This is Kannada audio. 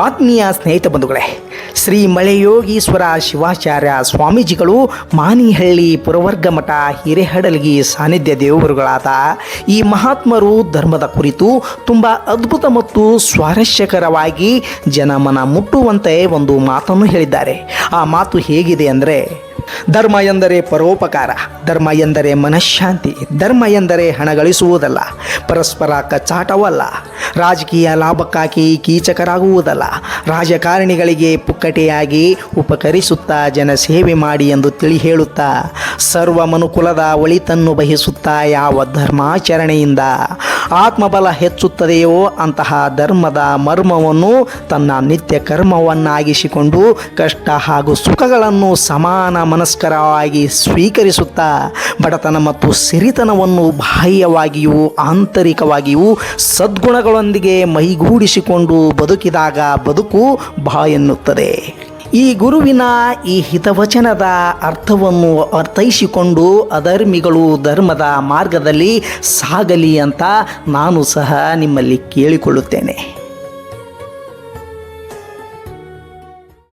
ಆತ್ಮೀಯ ಸ್ನೇಹಿತ ಬಂಧುಗಳೇ, ಶ್ರೀ ಮಳೆಯೋಗೀಶ್ವರ ಶಿವಾಚಾರ್ಯ ಸ್ವಾಮೀಜಿಗಳು ಮಾನಿಹಳ್ಳಿ ಪುರವರ್ಗ ಮಠ ಹಿರೇಹಡಲಗಿ ಸಾನ್ನಿಧ್ಯ ದೇವರುಗಳಾದ ಈ ಮಹಾತ್ಮರು ಧರ್ಮದ ಕುರಿತು ತುಂಬ ಅದ್ಭುತ ಮತ್ತು ಸ್ವಾರಸ್ಯಕರವಾಗಿ ಜನಮನ ಮುಟ್ಟುವಂತೆ ಒಂದು ಮಾತನ್ನು ಹೇಳಿದ್ದಾರೆ. ಆ ಮಾತು ಹೇಗಿದೆ ಅಂದರೆ, ಧರ್ಮ ಎಂದರೆ ಪರೋಪಕಾರ, ಧರ್ಮ ಎಂದರೆ ಮನಃಶಾಂತಿ, ಧರ್ಮ ಎಂದರೆ ಹಣ ಗಳಿಸುವುದಲ್ಲ, ಪರಸ್ಪರ ಕಚ್ಚಾಟವಲ್ಲ, ರಾಜಕೀಯ ಲಾಭಕ್ಕಾಗಿ ಕೀಚಕರಾಗುವುದಲ್ಲ, ರಾಜಕಾರಣಿಗಳಿಗೆ ಪುಕ್ಕಟೆಯಾಗಿ ಉಪಕರಿಸುತ್ತಾ ಜನಸೇವೆ ಮಾಡಿ ಎಂದು ತಿಳಿ ಹೇಳುತ್ತಾ ಸರ್ವ ಮನುಕುಲದ ಒಳಿತನ್ನು ಬಯಸುತ್ತಾ ಯಾವ ಧರ್ಮಾಚರಣೆಯಿಂದ ಆತ್ಮಬಲ ಹೆಚ್ಚುತ್ತದೆಯೋ ಅಂತಹ ಧರ್ಮದ ಮರ್ಮವನ್ನು ತನ್ನ ನಿತ್ಯ ಕರ್ಮವನ್ನಾಗಿಸಿಕೊಂಡು ಕಷ್ಟ ಹಾಗೂ ಸುಖಗಳನ್ನು ಸಮಾನ ಮನಸ್ಕರವಾಗಿ ಸ್ವೀಕರಿಸುತ್ತಾ ಬಡತನ ಮತ್ತು ಸಿರಿತನವನ್ನು ಬಾಹ್ಯವಾಗಿಯೂ ಆಂತರಿಕವಾಗಿಯೂ ಸದ್ಗುಣಗಳೊಂದಿಗೆ ಮೈಗೂಡಿಸಿಕೊಂಡು ಬದುಕಿದಾಗ ಬದುಕು ಬಾ ಎನ್ನುತ್ತದೆ. ಈ ಗುರುವಿನ ಈ ಹಿತವಚನದ ಅರ್ಥವನ್ನು ಅರ್ಥೈಸಿಕೊಂಡು ಅಧರ್ಮಿಗಳು ಧರ್ಮದ ಮಾರ್ಗದಲ್ಲಿ ಸಾಗಲಿ ಅಂತ ನಾನು ಸಹ ನಿಮ್ಮಲ್ಲಿ ಕೇಳಿಕೊಳ್ಳುತ್ತೇನೆ.